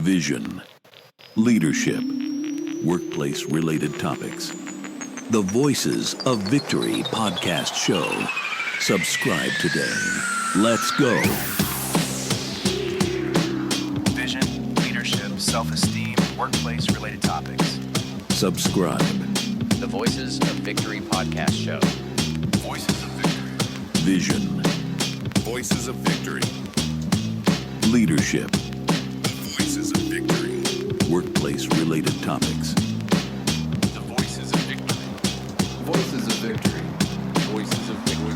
vision, leadership, workplace-related topics. The Voices of Victory podcast show. Subscribe today. Let's go. Vision, leadership, self-esteem, workplace-related topics. Subscribe. The Voices of Victory podcast show. Voices of Victory. Vision, Voices of Victory. leadership, Voices of Victory. workplace-related topics. The Voices of Victory. Voices of Victory. Voices of Victory.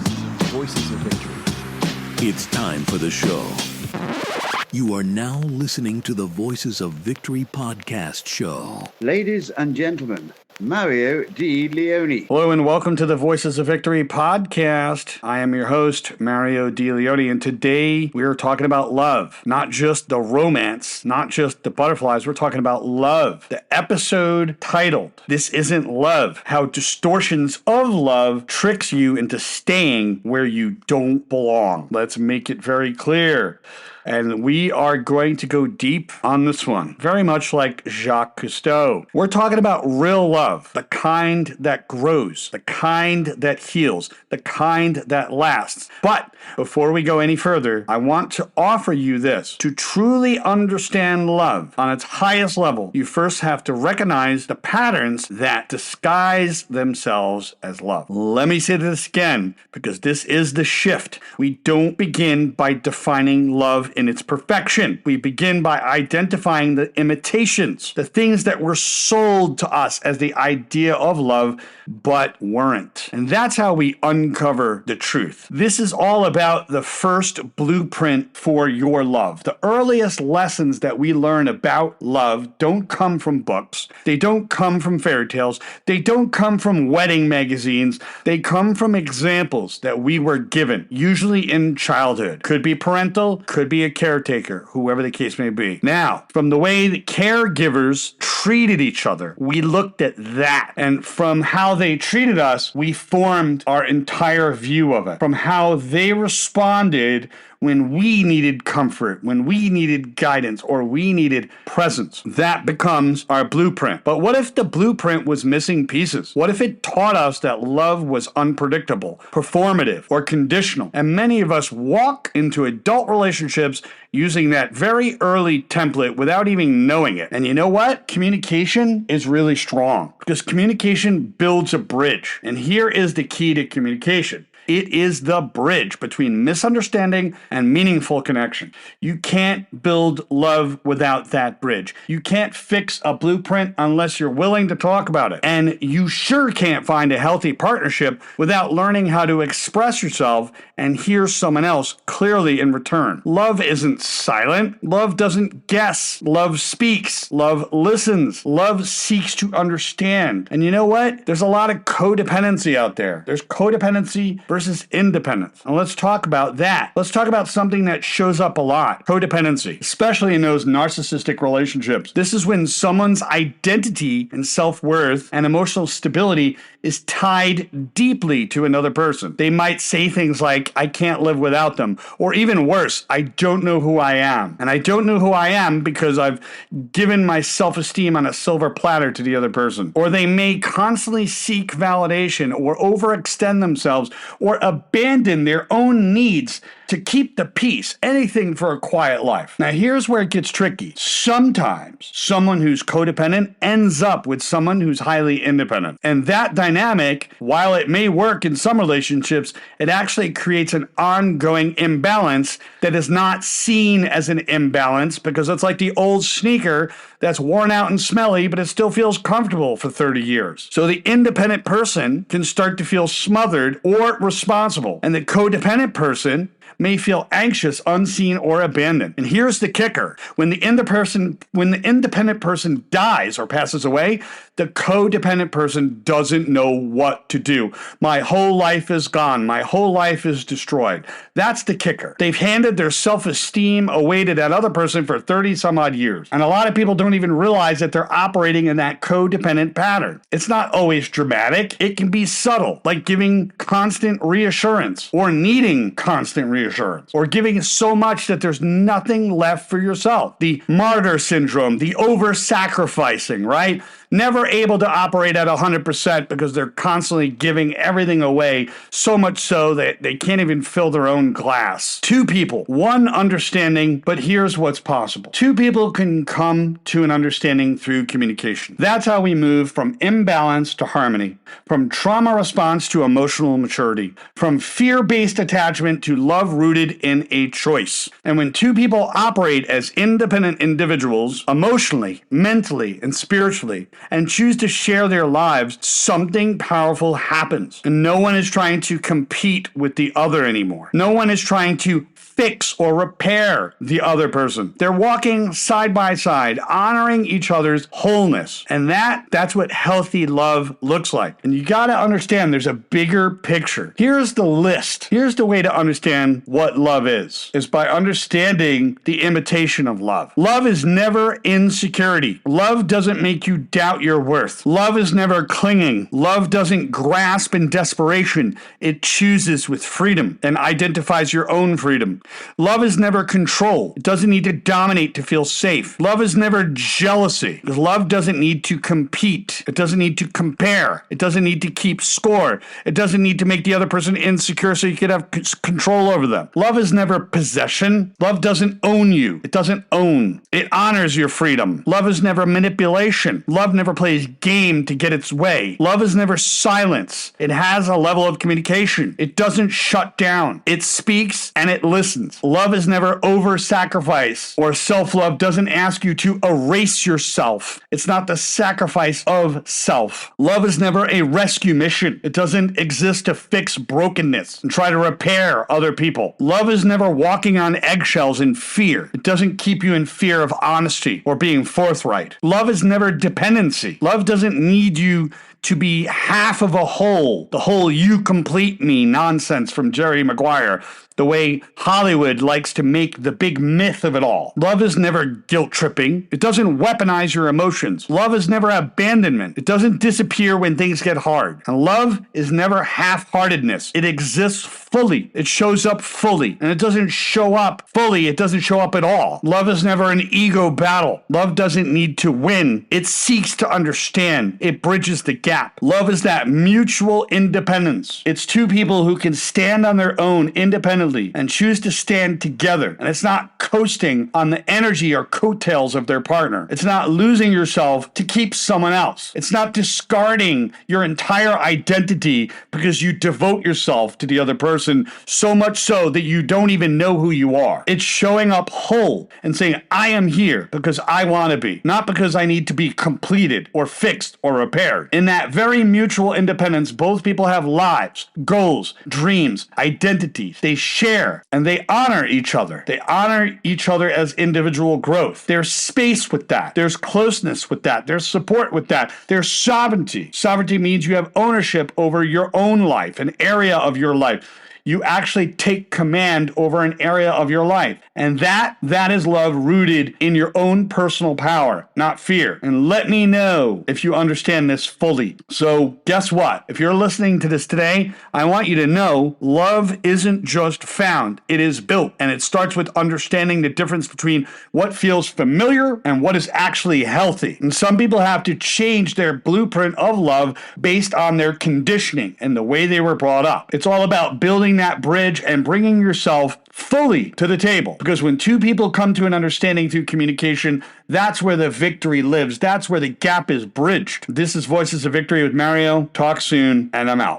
Voices of Victory. It's time for the show. You are now listening to the Voices of Victory podcast show. Ladies and gentlemen, Mario Di Leone. Hello and welcome to the Voices of Victory podcast. I am your host, Mario Di Leone, and today we are talking about love. Not just the romance, not just the butterflies, we're talking about love. The episode titled, This Isn't Love, How Distortions of Love Tricks You into Staying Where You Don't Belong. Let's make it very clear. And we are going to go deep on this one, very much like Jacques Cousteau. We're talking about real love, the kind that grows, the kind that heals, the kind that lasts. But before we go any further, I want to offer you this. To truly understand love on its highest level, you first have to recognize the patterns that disguise themselves as love. Let me say this again, because this is the shift. We don't begin by defining love in its perfection. We begin by identifying the imitations, the things that were sold to us as the idea of love, but weren't. And that's how we uncover the truth. This is all about the first blueprint for your love. The earliest lessons that we learn about love don't come from books. They don't come from fairy tales. They don't come from wedding magazines. They come from examples that we were given, usually in childhood. Could be parental, could be a caretaker, whoever the case may be. Now, from the way that caregivers treated each other, we looked at that. And from how they treated us, we formed our entire view of it. From how they responded when we needed comfort, when we needed guidance, or we needed presence. That becomes our blueprint. But what if the blueprint was missing pieces? What if it taught us that love was unpredictable, performative, or conditional? And many of us walk into adult relationships using that very early template without even knowing it. And you know what? Communication is really strong because communication builds a bridge. And here is the key to communication. It is the bridge between misunderstanding and meaningful connection. You can't build love without that bridge. You can't fix a blueprint unless you're willing to talk about it. And you sure can't find a healthy partnership without learning how to express yourself and hear someone else clearly in return. Love isn't silent. Love doesn't guess. Love speaks. Love listens. Love seeks to understand. And you know what? There's a lot of codependency out there. There's codependency versus independence. And let's talk about that. Let's talk about something that shows up a lot. Codependency, especially in those narcissistic relationships. This is when someone's identity and self-worth and emotional stability is tied deeply to another person. They might say things like, I can't live without them. Or even worse, I don't know who I am. And I don't know who I am because I've given my self-esteem on a silver platter to the other person. Or they may constantly seek validation or overextend themselves or abandon their own needs to keep the peace, anything for a quiet life. Now, here's where it gets tricky. Sometimes someone who's codependent ends up with someone who's highly independent. And that dynamic, while it may work in some relationships, it actually creates an ongoing imbalance that is not seen as an imbalance because it's like the old sneaker that's worn out and smelly, but it still feels comfortable for 30 years. So the independent person can start to feel smothered or responsible. And the codependent person may feel anxious, unseen, or abandoned. And here's the kicker. When the independent person dies or passes away, the codependent person doesn't know what to do. My whole life is gone. My whole life is destroyed. That's the kicker. They've handed their self-esteem away to that other person for 30 some odd years. And a lot of people don't even realize that they're operating in that codependent pattern. It's not always dramatic. It can be subtle, like giving constant reassurance or needing constant reassurance. reassurance, or giving so much that there's nothing left for yourself. The martyr syndrome, the over-sacrificing, right? Never able to operate at 100% because they're constantly giving everything away, so much so that they can't even fill their own glass. Two people, one understanding, but here's what's possible. Two people can come to an understanding through communication. That's how we move from imbalance to harmony, from trauma response to emotional maturity, from fear-based attachment to love rooted in a choice. And when two people operate as independent individuals, emotionally, mentally, and spiritually, and choose to share their lives, something powerful happens. And no one is trying to compete with the other anymore. No one is trying to fix or repair the other person. They're walking side by side, honoring each other's wholeness. And that's what healthy love looks like. And you got to understand there's a bigger picture. Here's the list. Here's the way to understand what love is by understanding the imitation of love. Love is never insecurity. Love doesn't make you doubt your worth. Love is never clinging. Love doesn't grasp in desperation. It chooses with freedom and identifies your own freedom. Love is never control. It doesn't need to dominate to feel safe. Love is never jealousy. Because love doesn't need to compete. It doesn't need to compare. It doesn't need to keep score. It doesn't need to make the other person insecure so you could have control over them. Love is never possession. Love doesn't own you. It doesn't own. It honors your freedom. Love is never manipulation. Love never plays game to get its way. Love is never silence. It has a level of communication. It doesn't shut down. It speaks and it listens. Love is never over-sacrifice, or self-love doesn't ask you to erase yourself. It's not the sacrifice of self. Love is never a rescue mission. It doesn't exist to fix brokenness and try to repair other people. Love is never walking on eggshells in fear. It doesn't keep you in fear of honesty or being forthright. Love is never dependency. Love doesn't need you to be half of a whole. The whole you complete me nonsense from Jerry Maguire. The way Hollywood likes to make the big myth of it all. Love is never guilt-tripping. It doesn't weaponize your emotions. Love is never abandonment. It doesn't disappear when things get hard. And love is never half-heartedness. It exists fully. It shows up fully. And it doesn't show up fully. It doesn't show up at all. Love is never an ego battle. Love doesn't need to win. It seeks to understand. It bridges the gap. Love is that mutual independence. It's two people who can stand on their own independently and choose to stand together. And it's not coasting on the energy or coattails of their partner. It's not losing yourself to keep someone else. It's not discarding your entire identity because you devote yourself to the other person so much so that you don't even know who you are. It's showing up whole and saying, I am here because I want to be, not because I need to be completed or fixed or repaired. In that very mutual independence, both people have lives, goals, dreams, identities. They share and they honor each other. They honor each other as individual growth. There's space with that. There's closeness with that. There's support with that. There's sovereignty. Sovereignty means you have ownership over your own life, an area of your life. You actually take command over an area of your life. And that is love rooted in your own personal power, not fear. And let me know if you understand this fully. So guess what? If you're listening to this today, I want you to know love isn't just found. It is built. And it starts with understanding the difference between what feels familiar and what is actually healthy. And some people have to change their blueprint of love based on their conditioning and the way they were brought up. It's all about building that bridge and bringing yourself fully to the table. Because when two people come to an understanding through communication, that's where the victory lives. That's where the gap is bridged. This is Voices of Victory with Mario. Talk soon, and I'm out.